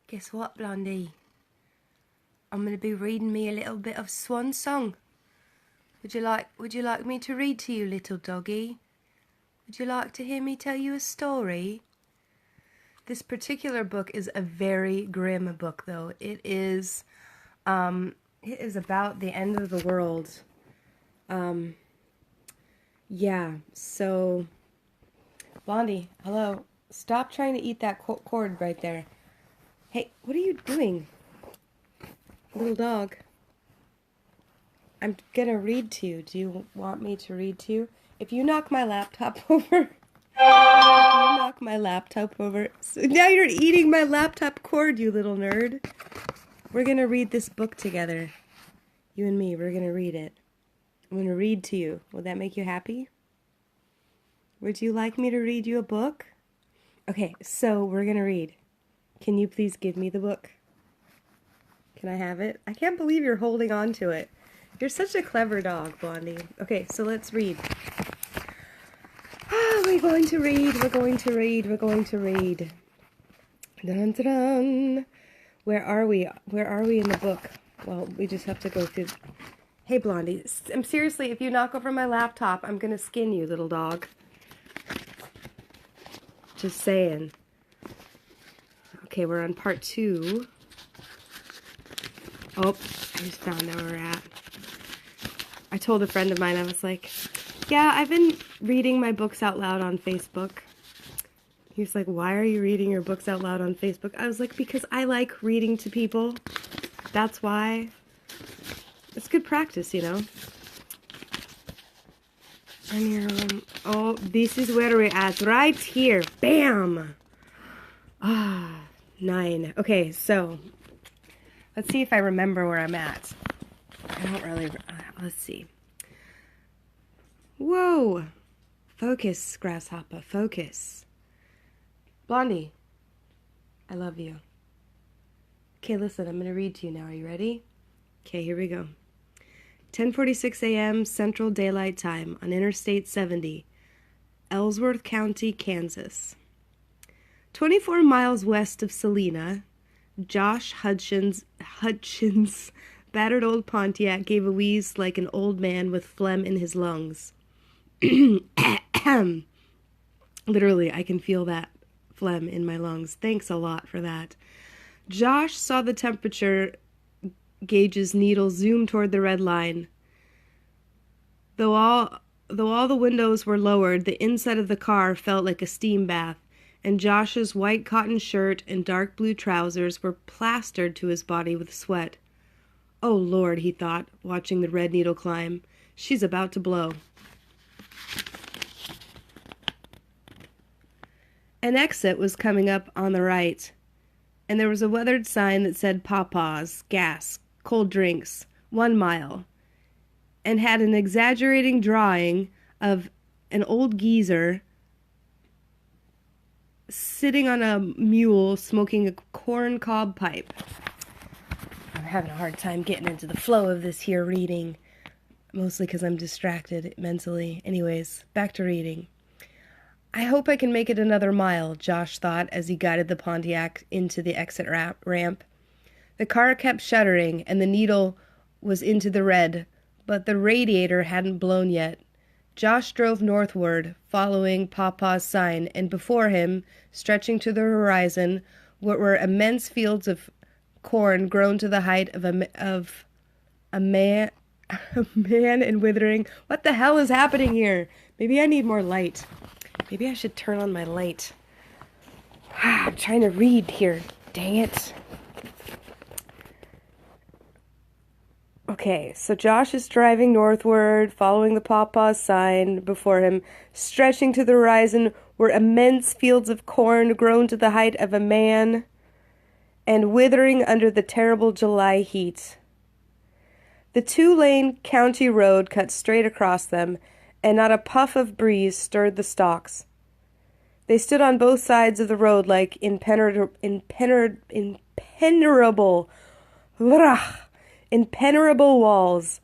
Guess what, Blondie? I'm going to be reading me a little bit of Swan song. Would you like me to read to you, little doggy? Would you like to hear me tell you a story? This particular book is a very grim book, though. It is about the end of the world. Yeah, so Blondie, hello. Stop trying to eat that cord right there. Hey, what are you doing? Little dog. I'm gonna read to you. Do you want me to read to you? If you knock my laptop over... So now you're eating my laptop cord, you little nerd. We're gonna read this book together. You and me, we're gonna read it. I'm gonna read to you. Will that make you happy? Would you like me to read you a book? Okay, so we're gonna read. Can you please give me the book? Can I have it? I can't believe you're holding on to it. You're such a clever dog, Blondie. Okay, so let's read. We're going to read. We're going to read. We're going to read. Dun, dun, dun. Where are we? Where are we in the book? Well, we just have to go through. Hey, Blondie. Seriously, if you knock over my laptop, I'm going to skin you, little dog. Just saying. Okay, we're on part 2. Oh, I just found out where we're at. I told a friend of mine, I was like, yeah, I've been reading my books out loud on Facebook. He's like, why are you reading your books out loud on Facebook? I was like, because I like reading to people. That's why. It's good practice, you know. Oh, this is where we're at. Right here. Bam! 9. Okay, so let's see if I remember where I'm at. I don't really... let's see. Whoa! Focus, grasshopper, focus. Blondie, I love you. Okay, listen, I'm going to read to you now. Are you ready? Okay, here we go. 10:46 a.m. Central Daylight Time on Interstate 70, Ellsworth County, Kansas. 24 miles west of Salina, Josh Hutchins' battered old Pontiac gave a wheeze like an old man with phlegm in his lungs. Literally, I can feel that phlegm in my lungs. Thanks a lot for that. Josh saw the temperature gauge's needle zoom toward the red line. Though all the windows were lowered, the inside of the car felt like a steam bath, and Josh's white cotton shirt and dark blue trousers were plastered to his body with sweat. Oh, Lord, he thought, watching the red needle climb. She's about to blow. An exit was coming up on the right, and there was a weathered sign that said Papa's, gas, cold drinks, 1 mile, and had an exaggerating drawing of an old geezer sitting on a mule smoking a corn cob pipe. I'm having a hard time getting into the flow of this here reading, mostly because I'm distracted mentally. Anyways, back to reading. I hope I can make it another mile, Josh thought as he guided the Pontiac into the exit ramp. The car kept shuddering, and the needle was into the red, but the radiator hadn't blown yet. Josh drove northward, following Papa's sign, and before him, stretching to the horizon, were immense fields of corn grown to the height of a man and withering. What the hell is happening here? Maybe I need more light. Maybe I should turn on my light. I'm trying to read here. Dang it. Okay, so Josh is driving northward, following the Papa's sign. Before him, stretching to the horizon, were immense fields of corn grown to the height of a man and withering under the terrible July heat. The 2-lane county road cut straight across them, and not a puff of breeze stirred the stalks. They stood on both sides of the road like impenetrable walls,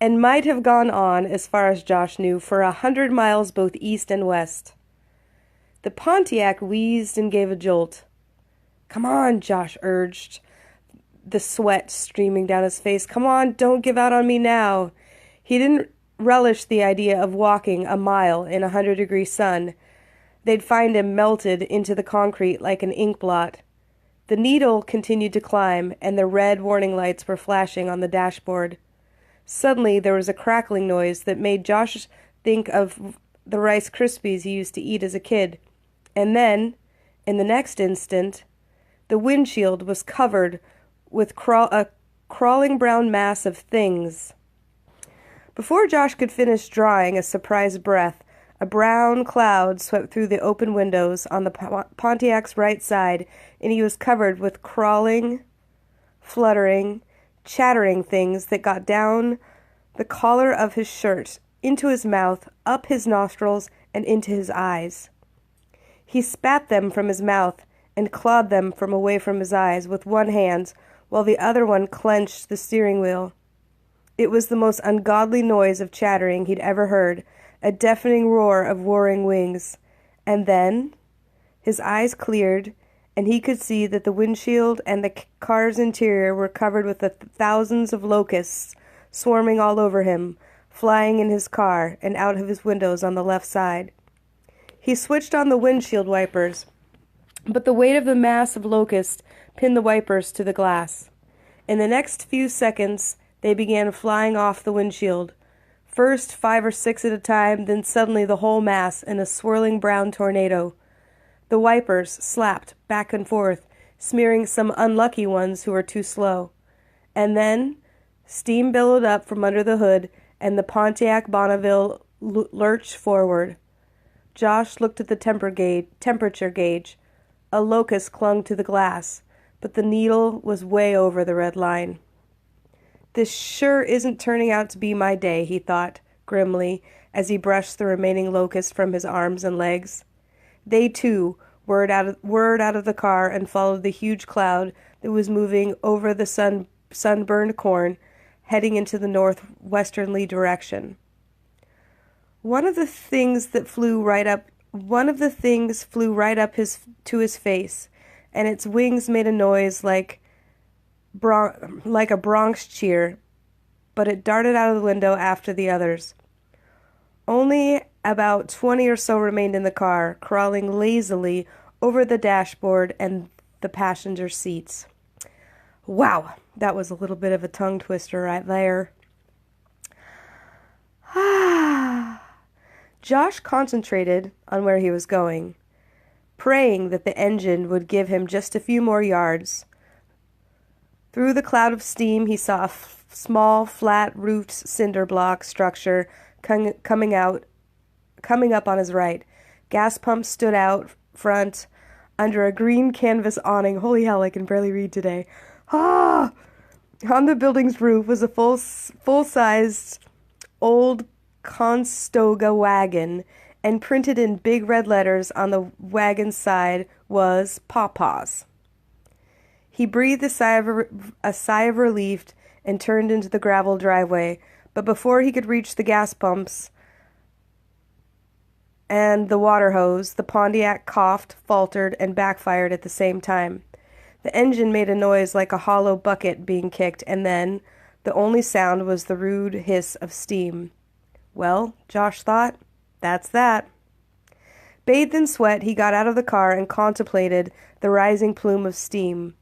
and might have gone on, as far as Josh knew, for 100 miles both east and west. The Pontiac wheezed and gave a jolt. Come on, Josh urged, the sweat streaming down his face. Come on, don't give out on me now. He didn't relish the idea of walking a mile in 100-degree sun. They'd find him melted into the concrete like an ink blot. The needle continued to climb, and the red warning lights were flashing on the dashboard. Suddenly, there was a crackling noise that made Josh think of the Rice Krispies he used to eat as a kid. And then, in the next instant, the windshield was covered with a crawling brown mass of things. Before Josh could finish drawing a surprised breath, a brown cloud swept through the open windows on the Pontiac's right side, and he was covered with crawling, fluttering, chattering things that got down the collar of his shirt, into his mouth, up his nostrils, and into his eyes. He spat them from his mouth and clawed them from away from his eyes with one hand, while the other one clenched the steering wheel. It was the most ungodly noise of chattering he'd ever heard, a deafening roar of whirring wings. And then his eyes cleared, and he could see that the windshield and the car's interior were covered with the thousands of locusts swarming all over him, flying in his car and out of his windows on the left side. He switched on the windshield wipers, but the weight of the mass of locusts pinned the wipers to the glass. In the next few seconds, they began flying off the windshield. First 5 or 6 at a time, then suddenly the whole mass in a swirling brown tornado. The wipers slapped back and forth, smearing some unlucky ones who were too slow. And then steam billowed up from under the hood, and the Pontiac Bonneville lurched forward. Josh looked at the temperature gauge. A locust clung to the glass, but the needle was way over the red line. This sure isn't turning out to be my day, he thought, grimly, as he brushed the remaining locust from his arms and legs. They, too, whirred out of the car and followed the huge cloud that was moving over the sunburned corn, heading into the northwesternly direction. One of the things flew right up to his face, and its wings made a noise like a Bronx cheer, but it darted out of the window after the others. Only about 20 or so remained in the car, crawling lazily over the dashboard and the passenger seats. Wow, that was a little bit of a tongue twister right there. Josh concentrated on where he was going, praying that the engine would give him just a few more yards. Through the cloud of steam, he saw a small, flat-roofed cinder block structure coming up on his right. Gas pumps stood out front under a green canvas awning. Holy hell, I can barely read today. On the building's roof was a full-sized old Conestoga wagon, and printed in big red letters on the wagon's side was Pawpaws. He breathed a sigh of relief and turned into the gravel driveway, but before he could reach the gas pumps and the water hose, the Pontiac coughed, faltered, and backfired at the same time. The engine made a noise like a hollow bucket being kicked, and then the only sound was the rude hiss of steam. Well, Josh thought, that's that. Bathed in sweat, he got out of the car and contemplated the rising plume of steam.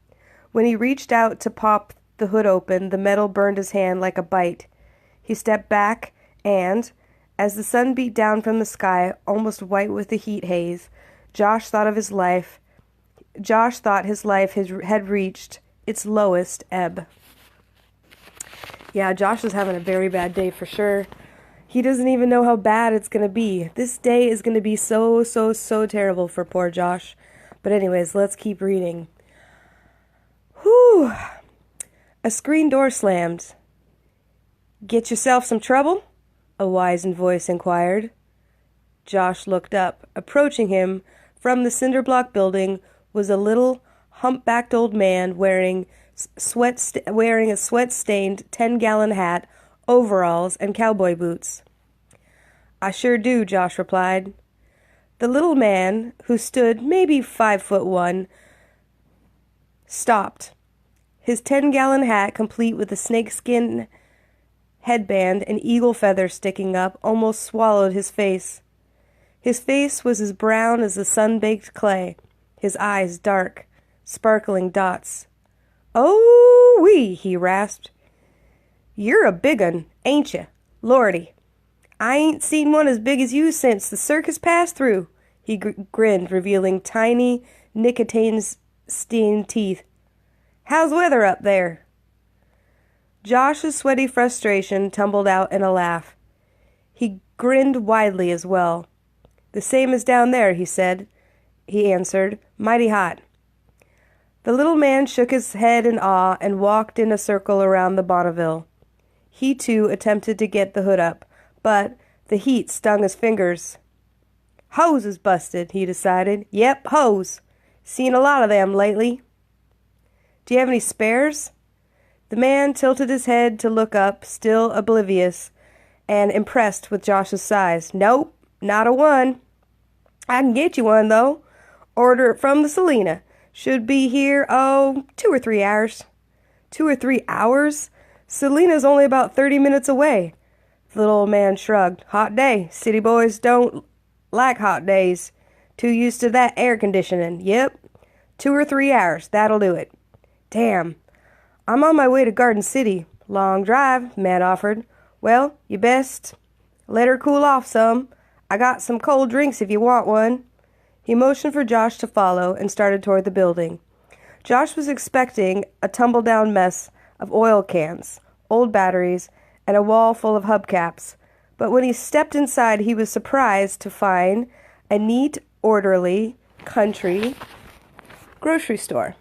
When he reached out to pop the hood open, the metal burned his hand like a bite. He stepped back and, as the sun beat down from the sky, almost white with the heat haze, Josh thought his life had reached its lowest ebb. Yeah, Josh is having a very bad day for sure. He doesn't even know how bad it's going to be. This day is going to be so terrible for poor Josh. But anyways, let's keep reading. Whew. A screen door slammed. "Get yourself some trouble?" a wizened voice inquired. Josh looked up. Approaching him from the cinder block building was a little humpbacked old man wearing a sweat-stained 10-gallon hat, overalls, and cowboy boots. "I sure do," Josh replied. The little man, who stood maybe 5'1", stopped. His 10-gallon hat, complete with a snakeskin headband and eagle feathers sticking up, almost swallowed his face. His face was as brown as the sun-baked clay, his eyes dark, sparkling dots. "Oh-wee," he rasped. "You're a big un, ain't you? Lordy, I ain't seen one as big as you since the circus passed through." He grinned, revealing tiny, nicotine-stained teeth. "How's weather up there?" Josh's sweaty frustration tumbled out in a laugh. He grinned widely as well. "The same as down there," he said. He answered, "Mighty hot." The little man shook his head in awe and walked in a circle around the Bonneville. He, too, attempted to get the hood up, but the heat stung his fingers. "Hose is busted," he decided. "Yep, hose. Seen a lot of them lately." "Do you have any spares?" The man tilted his head to look up, still oblivious and impressed with Josh's size. "Nope, not a one." "I can get you one, though. Order it from the Selena. Should be here, 2 or 3 hours." 2 or 3 hours? Selena's only about 30 minutes away. The little old man shrugged. "Hot day. City boys don't like hot days. Too used to that air conditioning. Yep. 2 or 3 hours. That'll do it." "Damn. I'm on my way to Garden City." "Long drive," the man offered. "Well, you best let her cool off some. I got some cold drinks if you want one." He motioned for Josh to follow and started toward the building. Josh was expecting a tumble-down mess of oil cans, old batteries, and a wall full of hubcaps. But when he stepped inside, he was surprised to find a neat, orderly, country grocery store.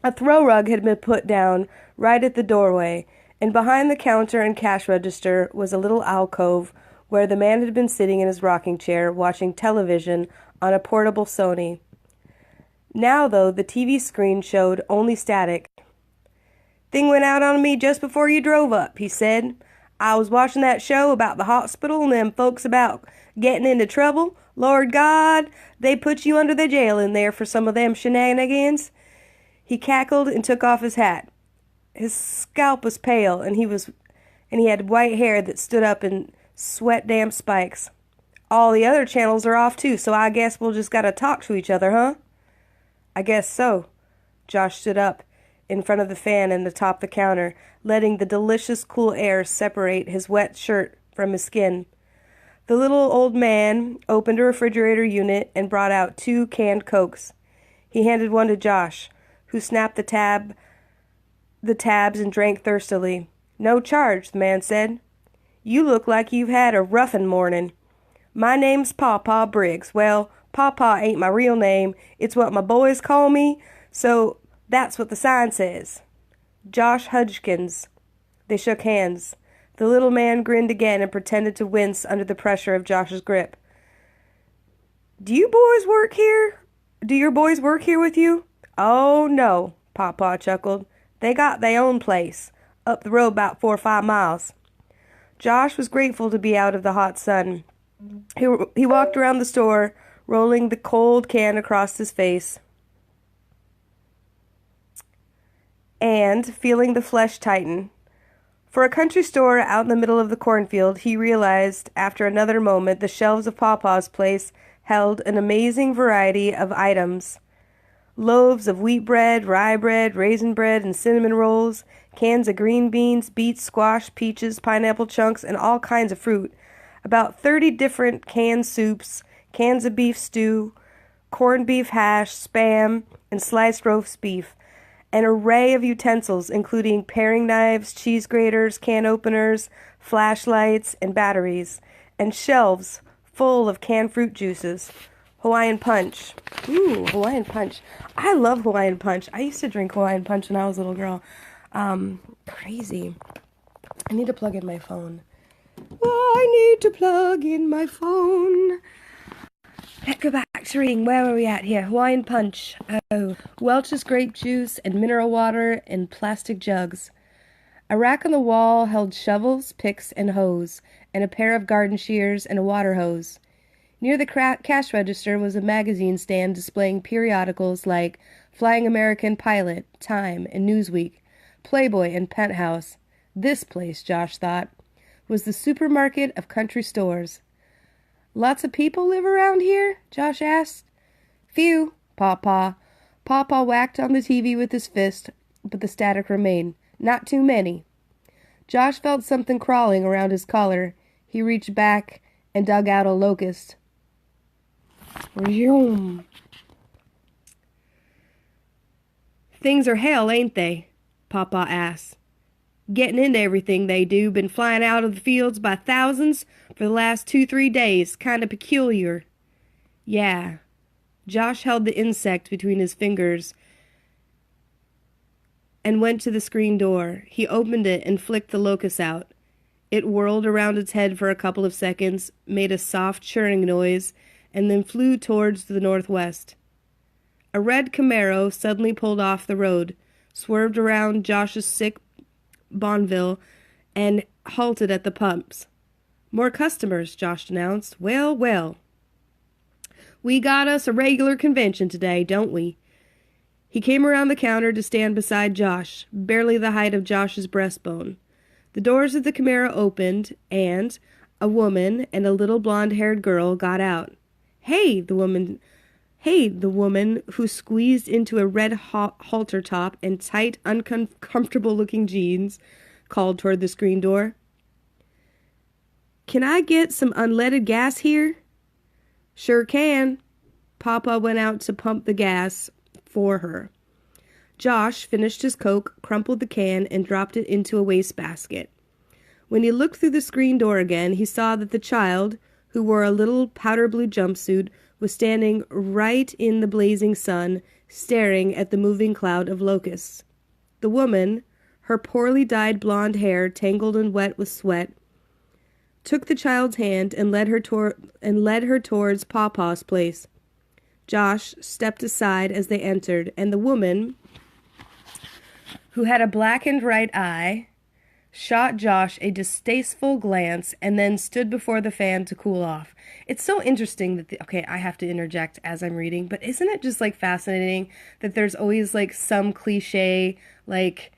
A throw rug had been put down right at the doorway, and behind the counter and cash register was a little alcove where the man had been sitting in his rocking chair watching television on a portable Sony. Now, though, the TV screen showed only static. "Thing went out on me just before you drove up," he said. "I was watching that show about the hospital and them folks about getting into trouble. Lord God, they put you under the jail in there for some of them shenanigans." He cackled and took off his hat. His scalp was pale, and he had white hair that stood up in sweat-damp spikes. "All the other channels are off, too, so I guess we'll just gotta talk to each other, huh?" "I guess so." Josh stood up in front of the fan and atop the counter, letting the delicious cool air separate his wet shirt from his skin. The little old man opened a refrigerator unit and brought out 2 canned Cokes. He handed one to Josh, who snapped the tabs and drank thirstily. "No charge," the man said. "You look like you've had a roughin' morning." "My name's Pawpaw Briggs. Well, Pawpaw ain't my real name. It's what my boys call me, so that's what the sign says." "Josh Hudgkins." They shook hands. The little man grinned again and pretended to wince under the pressure of Josh's grip. Do your boys work here with you?" "Oh, no," Pawpaw chuckled. "They got their own place, up the road about 4 or 5 miles. Josh was grateful to be out of the hot sun. He walked around the store, rolling the cold can across his face, and feeling the flesh tighten. For a country store out in the middle of the cornfield, he realized, after another moment, the shelves of Pawpaw's place held an amazing variety of items. Loaves of wheat bread, rye bread, raisin bread, and cinnamon rolls, cans of green beans, beets, squash, peaches, pineapple chunks, and all kinds of fruit. About 30 different canned soups, cans of beef stew, corned beef hash, Spam, and sliced roast beef. An array of utensils, including paring knives, cheese graters, can openers, flashlights, and batteries. And shelves full of canned fruit juices. Hawaiian Punch. Ooh, Hawaiian Punch. I love Hawaiian Punch. I used to drink Hawaiian Punch when I was a little girl. Crazy. I need to plug in my phone. I need to plug in my phone. Let's go back to reading. Where are we at here? Hawaiian Punch. Oh, Welch's grape juice and mineral water in plastic jugs. A rack on the wall held shovels, picks, and hoes, and a pair of garden shears and a water hose. Near the cash register was a magazine stand displaying periodicals like Flying American, Pilot, Time, and Newsweek, Playboy, and Penthouse. This place, Josh thought, was the supermarket of country stores. Lots of people live around here? Josh asked. Few, Pawpaw. Pawpaw whacked on the TV with his fist, but the static remained. Not too many. Josh felt something crawling around his collar. He reached back and dug out a locust. Vroom. Things are hell, ain't they? Pawpaw asked. Getting into everything they do. Been flying out of the fields by thousands for the last 2-3 days. Kind of peculiar. Yeah. Josh held the insect between his fingers and went to the screen door. He opened it and flicked the locust out. It whirled around its head for a couple of seconds, made a soft churring noise, and then flew towards the northwest. A red Camaro suddenly pulled off the road, swerved around Josh's sick Bonneville, and halted at the pumps. More customers, Josh announced. Well, well. We got us a regular convention today, don't we? He came around the counter to stand beside Josh, barely the height of Josh's breastbone. The doors of the Camaro opened, and a woman and a little blonde-haired girl got out. Hey, the woman who squeezed into a red halter top and tight, uncomfortable-looking jeans, called toward the screen door. Can I get some unleaded gas here? Sure can. Papa went out to pump the gas for her. Josh finished his Coke, crumpled the can, and dropped it into a wastebasket. When he looked through the screen door again, he saw that the child, who wore a little powder blue jumpsuit, was standing right in the blazing sun, staring at the moving cloud of locusts. The woman, her poorly dyed blonde hair tangled and wet with sweat, took the child's hand and led her towards Pawpaw's place. Josh stepped aside as they entered, and the woman, who had a blackened right eye, shot Josh a distasteful glance and then stood before the fan to cool off. It's so interesting that okay, I have to interject as I'm reading, but isn't it just like fascinating that there's always like some cliche like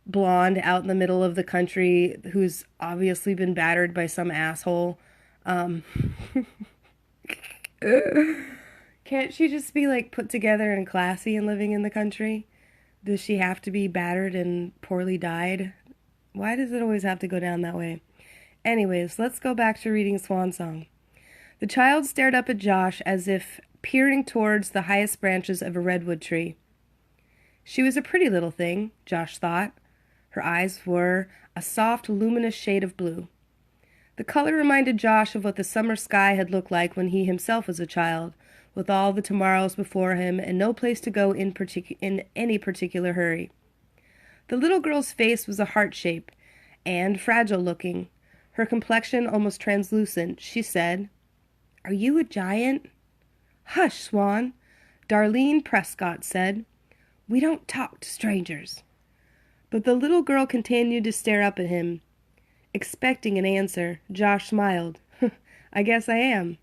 blonde out in the middle of the country who's obviously been battered by some asshole. Can't she just be like put together and classy and living in the country? Does she have to be battered and poorly dyed? Why does it always have to go down that way? Anyways, let's go back to reading Swan Song. The child stared up at Josh as if peering towards the highest branches of a redwood tree. She was a pretty little thing, Josh thought. Her eyes were a soft, luminous shade of blue. The color reminded Josh of what the summer sky had looked like when he himself was a child, with all the tomorrows before him and no place to go in any particular hurry. The little girl's face was a heart shape and fragile-looking, her complexion almost translucent. She said, "Are you a giant?" "Hush, Swan," Darlene Prescott said. "We don't talk to strangers." But the little girl continued to stare up at him. Expecting an answer, Josh smiled. "I guess I am."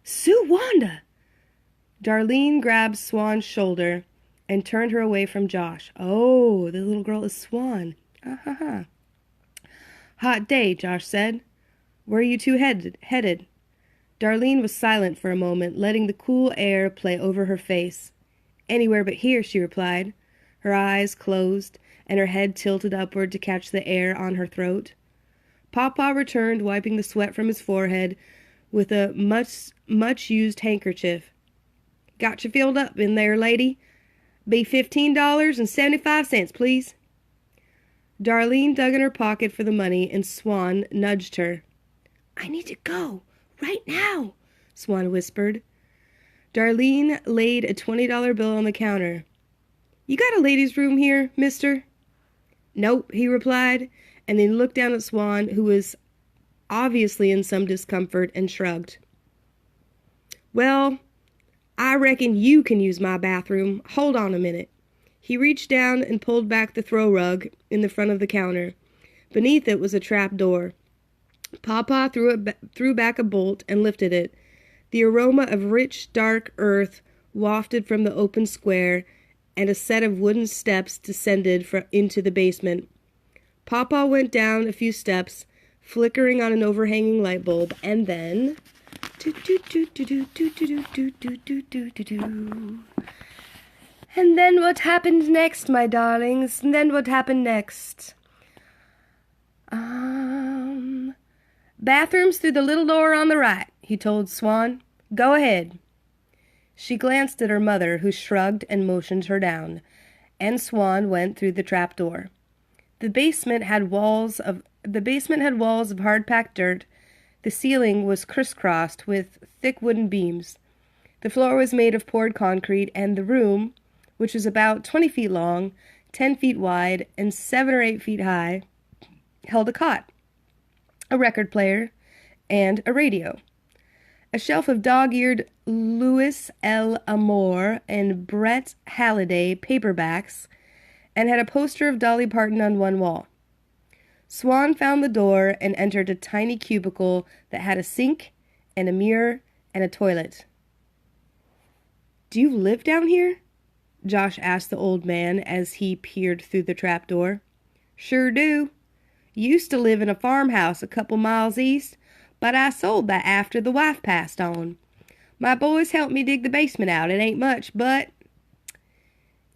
"Sue Wanda!" Darlene grabbed Swan's shoulder and turned her away from Josh. "Oh, the little girl is Swan. Ha. "Hot day," Josh said. "Where are you two headed?" Darlene was silent for a moment, letting the cool air play over her face. "Anywhere but here," she replied. Her eyes closed, and her head tilted upward to catch the air on her throat. Pawpaw returned, wiping the sweat from his forehead with a much-used handkerchief. "Got you filled up in there, lady? Be $15.75, please." Darlene dug in her pocket for the money, and Swan nudged her. "I need to go, right now," Swan whispered. Darlene laid a $20 bill on the counter. "You got a ladies' room here, mister?" "Nope," he replied, and then looked down at Swan, who was obviously in some discomfort, and shrugged. "Well, I reckon you can use my bathroom. Hold on a minute." He reached down and pulled back the throw rug in the front of the counter. Beneath it was a trap door. Pawpaw threw back a bolt and lifted it. The aroma of rich, dark earth wafted from the open square, and a set of wooden steps descended into the basement. Pawpaw went down a few steps, flickering on an overhanging light bulb, and then... And then what happened next, my darlings? And then what happened next? Bathrooms through the little door on the right, he told Swan. Go ahead. She glanced at her mother, who shrugged and motioned her down, and Swan went through the trap door. The basement had walls of hard-packed dirt. The ceiling was crisscrossed with thick wooden beams. The floor was made of poured concrete, and the room, which was about 20 feet long, 10 feet wide, and 7 or 8 feet high, held a cot, a record player, and a radio. A shelf of dog-eared Louis L. Amour and Brett Halliday paperbacks, and had a poster of Dolly Parton on one wall. Swan found the door and entered a tiny cubicle that had a sink and a mirror and a toilet. Do you live down here? Josh asked the old man as he peered through the trapdoor. Sure do. Used to live in a farmhouse a couple miles east, but I sold that after the wife passed on. My boys helped me dig the basement out. It ain't much, but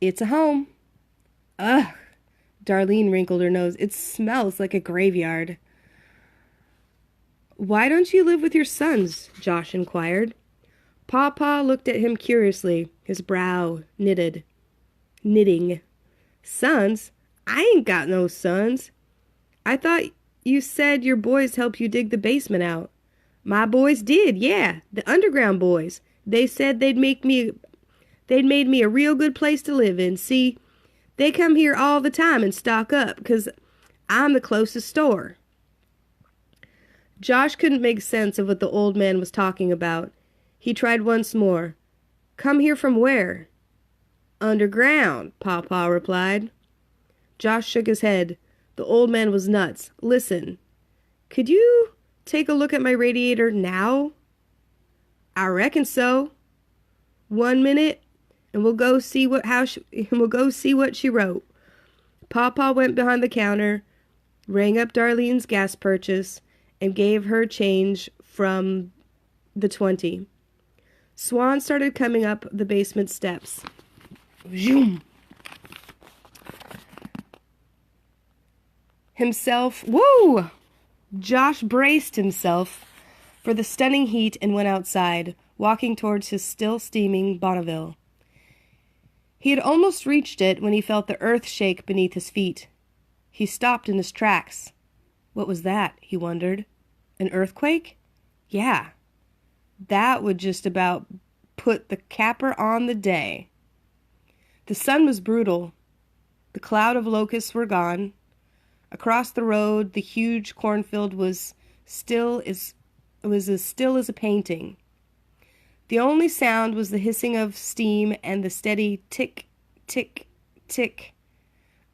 it's a home. Ugh. Darlene wrinkled her nose. It smells like a graveyard. Why don't you live with your sons? Josh inquired. Pawpaw looked at him curiously, his brow knitting. Sons? I ain't got no sons. I thought you said your boys helped you dig the basement out. My boys did, yeah, the underground boys. They said they'd made me a real good place to live in. See, they come here all the time and stock up, 'cause I'm the closest store. Josh couldn't make sense of what the old man was talking about. He tried once more. Come here from where? Underground, Pawpaw replied. Josh shook his head. The old man was nuts. Listen, could you take a look at my radiator now? I reckon so. 1 minute, and we'll go see what she wrote. Pawpaw went behind the counter, rang up Darlene's gas purchase, and gave her change from the 20. Swan started coming up the basement steps. Zoom. Woo! Josh braced himself for the stunning heat and went outside, walking towards his still steaming Bonneville. He had almost reached it when he felt the earth shake beneath his feet. He stopped in his tracks. What was that, he wondered. An earthquake? Yeah. That would just about put the capper on the day. The sun was brutal. The cloud of locusts were gone. Across the road, the huge cornfield was as still as a painting. The only sound was the hissing of steam and the steady tick, tick, tick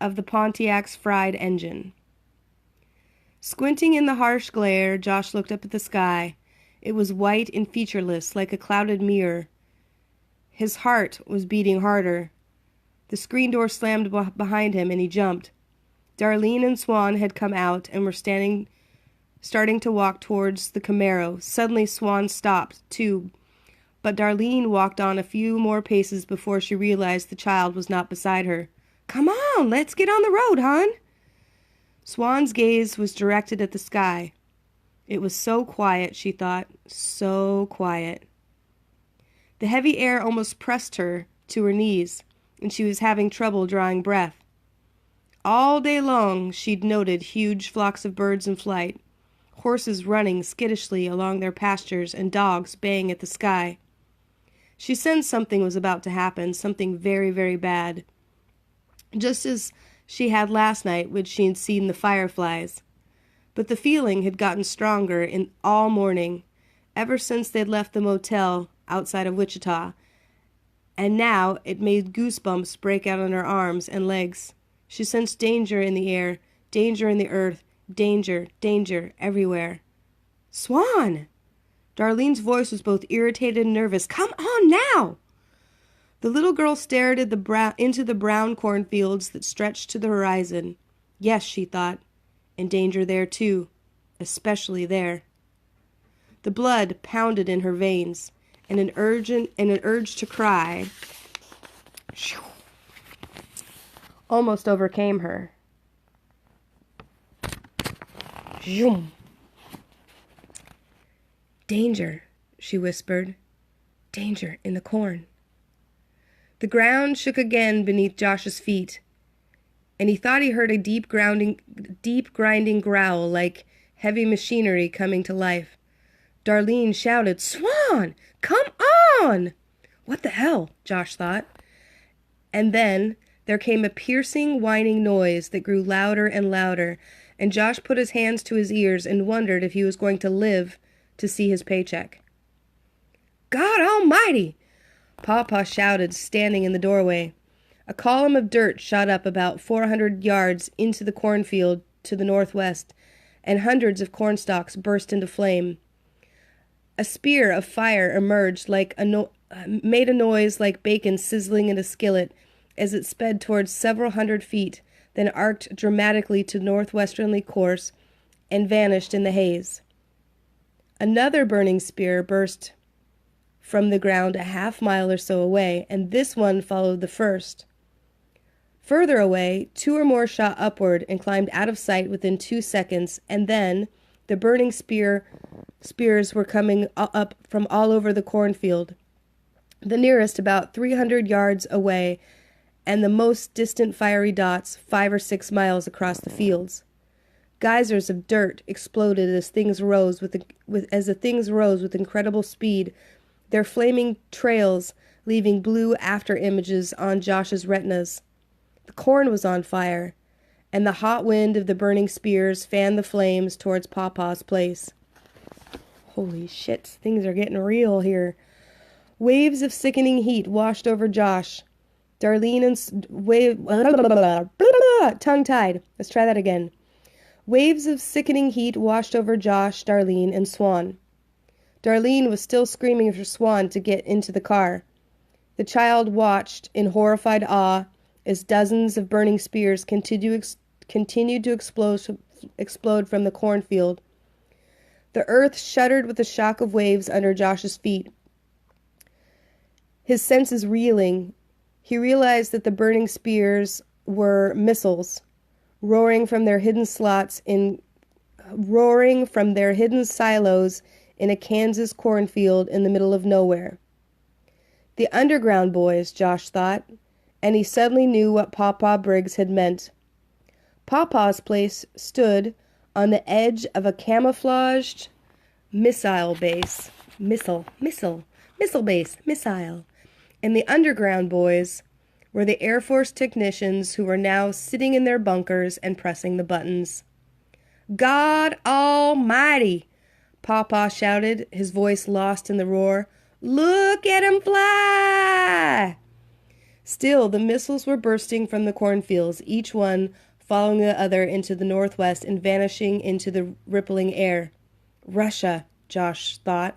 of the Pontiac's fried engine. Squinting in the harsh glare, Josh looked up at the sky. It was white and featureless, like a clouded mirror. His heart was beating harder. The screen door slammed behind him, and he jumped. Darlene and Swan had come out and were starting to walk towards the Camaro. Suddenly Swan stopped, too, but Darlene walked on a few more paces before she realized the child was not beside her. Come on, let's get on the road, hon. Swan's gaze was directed at the sky. It was so quiet, she thought, so quiet. The heavy air almost pressed her to her knees, and she was having trouble drawing breath. All day long she'd noted huge flocks of birds in flight, horses running skittishly along their pastures, and dogs baying at the sky. She sensed something was about to happen, something very, very bad. Just as she had last night when she had seen the fireflies. But the feeling had gotten stronger in all morning, ever since they'd left the motel outside of Wichita, and now it made goosebumps break out on her arms and legs. She sensed danger in the air, danger in the earth, danger, danger everywhere. Swan! Darlene's voice was both irritated and nervous. Come on now! The little girl stared at into the brown cornfields that stretched to the horizon. Yes, she thought, and danger there too, especially there. The blood pounded in her veins, and an urge to cry almost overcame her. Danger, she whispered. Danger in the corn. The ground shook again beneath Josh's feet, and he thought he heard a deep grinding growl like heavy machinery coming to life. Darlene shouted, "Swan, come on!" What the hell, Josh thought. And then there came a piercing, whining noise that grew louder and louder, and Josh put his hands to his ears and wondered if he was going to live to see his paycheck. God almighty! Pawpaw shouted, standing in the doorway. A column of dirt shot up about 400 yards into the cornfield to the northwest, and hundreds of cornstalks burst into flame. A spear of fire emerged made a noise like bacon sizzling in a skillet as it sped towards several hundred feet, then arced dramatically to northwesterly course and vanished in the haze. Another burning spear burst from the ground a half-mile or so away, and this one followed the first. Further away, 2 or more shot upward and climbed out of sight within 2 seconds, and then the burning spears were coming up from all over the cornfield, the nearest about 300 yards away, and the most distant fiery dots 5 or 6 miles across the fields. Geysers of dirt exploded as the things rose with incredible speed, their flaming trails leaving blue after images on Josh's retinas. The corn was on fire, and the hot wind of the burning spears fanned the flames towards Pawpaw's place. Holy shit, things are getting real here. Waves of sickening heat washed over Josh. Darlene and tongue-tied. Let's try that again. Waves of sickening heat washed over Josh, Darlene, and Swan. Darlene was still screaming for Swan to get into the car. The child watched in horrified awe as dozens of burning spears continued to explode from the cornfield. The earth shuddered with the shock of waves under Josh's feet. His senses reeling, he realized that the burning spears were missiles, roaring from their hidden silos in a Kansas cornfield in the middle of nowhere. The underground boys, Josh thought, and he suddenly knew what Pawpaw Briggs had meant. Pawpaw's place stood on the edge of a camouflaged missile base. Missile base, and the underground boys were the Air Force technicians who were now sitting in their bunkers and pressing the buttons. God almighty! Pawpaw shouted, his voice lost in the roar. Look at 'em fly! Still, the missiles were bursting from the cornfields, each one following the other into the northwest and vanishing into the rippling air. Russia, Josh thought.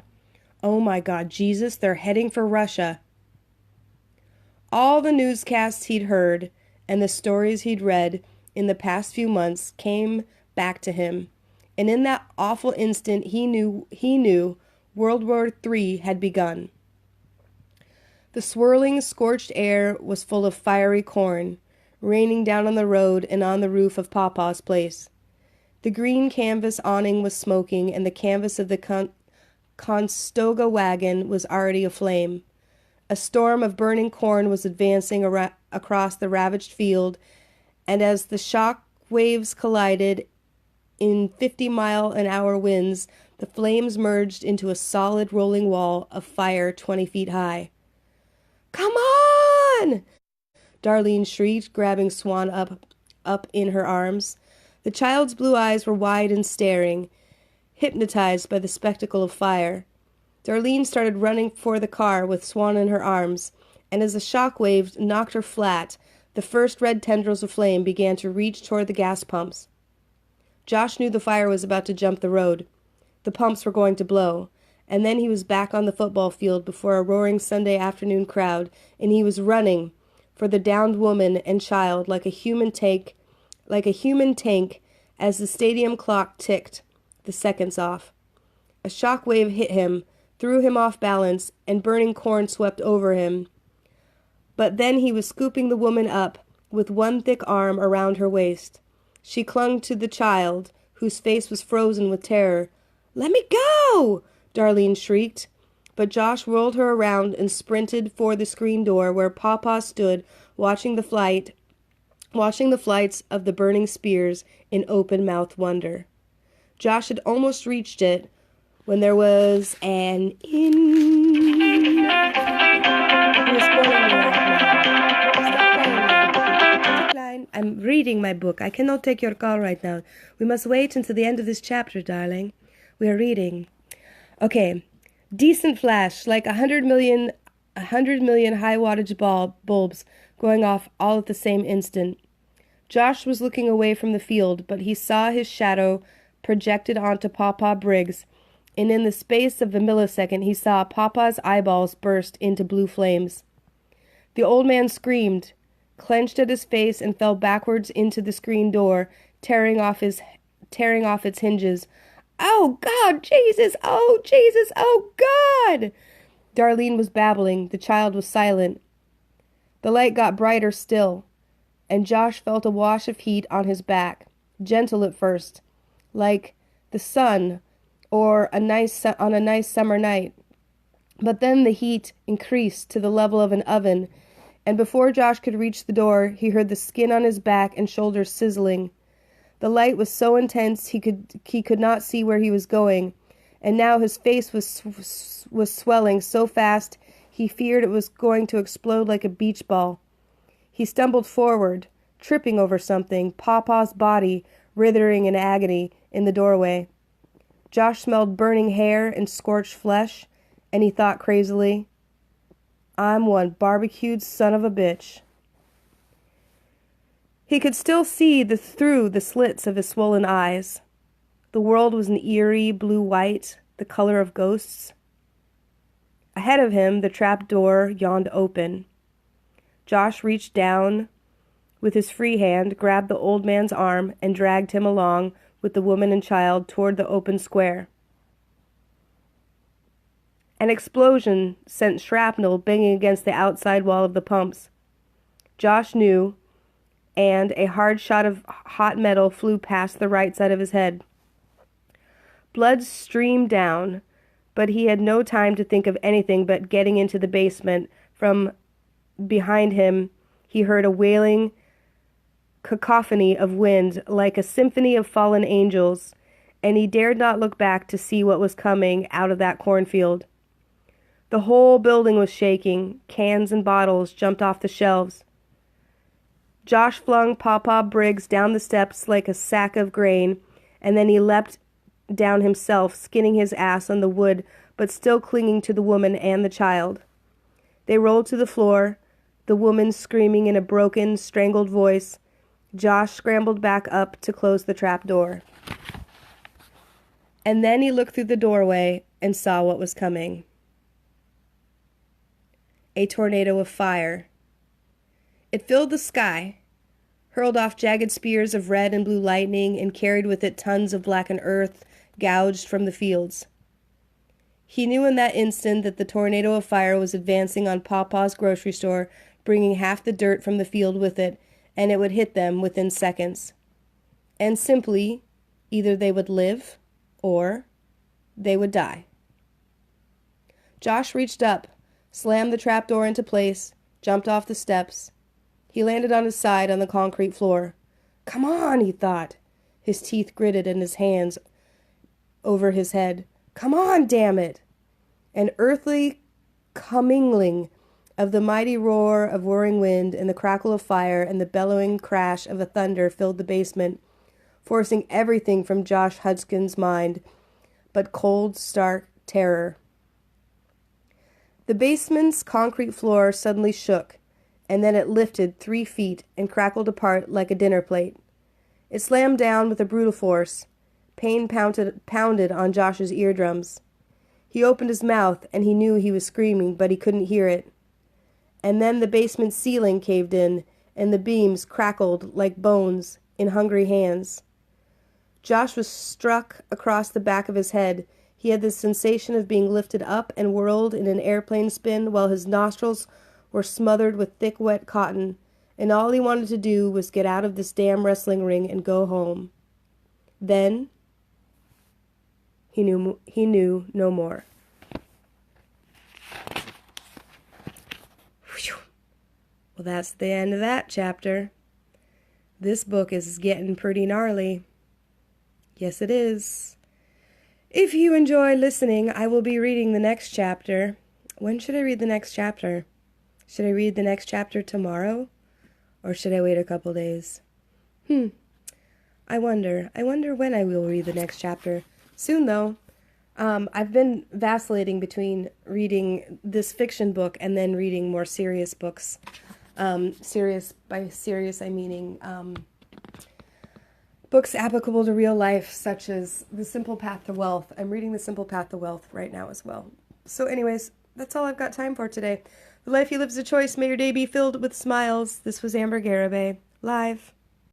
Oh my God, Jesus, they're heading for Russia. All the newscasts he'd heard and the stories he'd read in the past few months came back to him, and in that awful instant he knew World War III had begun. The swirling, scorched air was full of fiery corn, raining down on the road and on the roof of Pawpaw's place. The green canvas awning was smoking, and the canvas of the Conestoga wagon was already aflame. A storm of burning corn was advancing across the ravaged field, and as the shock waves collided in 50-mile-an-hour winds, the flames merged into a solid rolling wall of fire 20 feet high. Come on! Darlene shrieked, grabbing Swan up in her arms. The child's blue eyes were wide and staring, hypnotized by the spectacle of fire. Darlene started running for the car with Swan in her arms, and as the shock wave knocked her flat, the first red tendrils of flame began to reach toward the gas pumps. Josh knew the fire was about to jump the road. The pumps were going to blow, and then he was back on the football field before a roaring Sunday afternoon crowd, and he was running for the downed woman and child like a human tank as the stadium clock ticked the seconds off. A shock wave hit him, threw him off balance, and burning corn swept over him. But then he was scooping the woman up with one thick arm around her waist. She clung to the child, whose face was frozen with terror. "Let me go!" Darlene shrieked. But Josh whirled her around and sprinted for the screen door where Papa stood watching the flights of the burning spears in open-mouthed wonder. Josh had almost reached it when there was an I'm reading my book. I cannot take your call right now. We must wait until the end of this chapter, darling. We are reading. Okay. Decent flash, like 100 million high wattage bulbs going off all at the same instant. Josh was looking away from the field, but he saw his shadow projected onto Papa Briggs, and in the space of a millisecond he saw Papa's eyeballs burst into blue flames. The old man screamed, clenched at his face, and fell backwards into the screen door, tearing off its hinges. "Oh, God, Jesus! Oh, Jesus! Oh, God!" Darlene was babbling. The child was silent. The light got brighter still, and Josh felt a wash of heat on his back, gentle at first, like the sun or on a nice summer night. But then the heat increased to the level of an oven, and before Josh could reach the door, he heard the skin on his back and shoulders sizzling. The light was so intense he could not see where he was going, and now his face was swelling so fast he feared it was going to explode like a beach ball. He stumbled forward, tripping over something, Papa's body writhing in agony in the doorway. Josh smelled burning hair and scorched flesh, and he thought crazily, "I'm one barbecued son of a bitch." He could still see through the slits of his swollen eyes. The world was an eerie blue-white, the color of ghosts. Ahead of him, the trap door yawned open. Josh reached down with his free hand, grabbed the old man's arm, and dragged him along with the woman and child toward the open square. An explosion sent shrapnel banging against the outside wall of the pumps. Josh knew, and a hard shot of hot metal flew past the right side of his head. Blood streamed down, but he had no time to think of anything but getting into the basement. From behind him, he heard a wailing cacophony of wind, like a symphony of fallen angels, and he dared not look back to see what was coming out of that cornfield. The whole building was shaking. Cans and bottles jumped off the shelves. Josh flung Papa Briggs down the steps like a sack of grain, and then he leapt down himself, skinning his ass on the wood, but still clinging to the woman and the child. They rolled to the floor, the woman screaming in a broken, strangled voice. Josh scrambled back up to close the trap door. And then he looked through the doorway and saw what was coming. A tornado of fire. It filled the sky, hurled off jagged spears of red and blue lightning, and carried with it tons of blackened earth gouged from the fields. He knew in that instant that the tornado of fire was advancing on Papa's grocery store, bringing half the dirt from the field with it, and it would hit them within seconds. And simply, either they would live, or they would die. Josh reached up, slammed the trapdoor into place, jumped off the steps. He landed on his side on the concrete floor. "Come on," he thought, his teeth gritted and his hands over his head. "Come on, damn it!" An earthly commingling of the mighty roar of whirring wind and the crackle of fire and the bellowing crash of a thunder filled the basement, forcing everything from Josh Hudson's mind but cold, stark terror. The basement's concrete floor suddenly shook, and then it lifted 3 feet and crackled apart like a dinner plate. It slammed down with a brutal force. Pain pounded on Josh's eardrums. He opened his mouth, and he knew he was screaming, but he couldn't hear it. And then the basement ceiling caved in, and the beams crackled like bones in hungry hands. Josh was struck across the back of his head. He had this sensation of being lifted up and whirled in an airplane spin while his nostrils were smothered with thick, wet cotton, and all he wanted to do was get out of this damn wrestling ring and go home. Then he knew no more. Whew. Well, that's the end of that chapter. This book is getting pretty gnarly. Yes, it is. If you enjoy listening, I will be reading the next chapter. When should I read the next chapter? Should I read the next chapter tomorrow? Or should I wait a couple days? I wonder when I will read the next chapter. Soon, though. I've been vacillating between reading this fiction book and then reading more serious books. Serious, by serious I meaning books applicable to real life, such as The Simple Path to Wealth. I'm reading The Simple Path to Wealth right now as well. So anyways, that's all I've got time for today. The life you live is a choice. May your day be filled with smiles. This was Amber Garibay, live.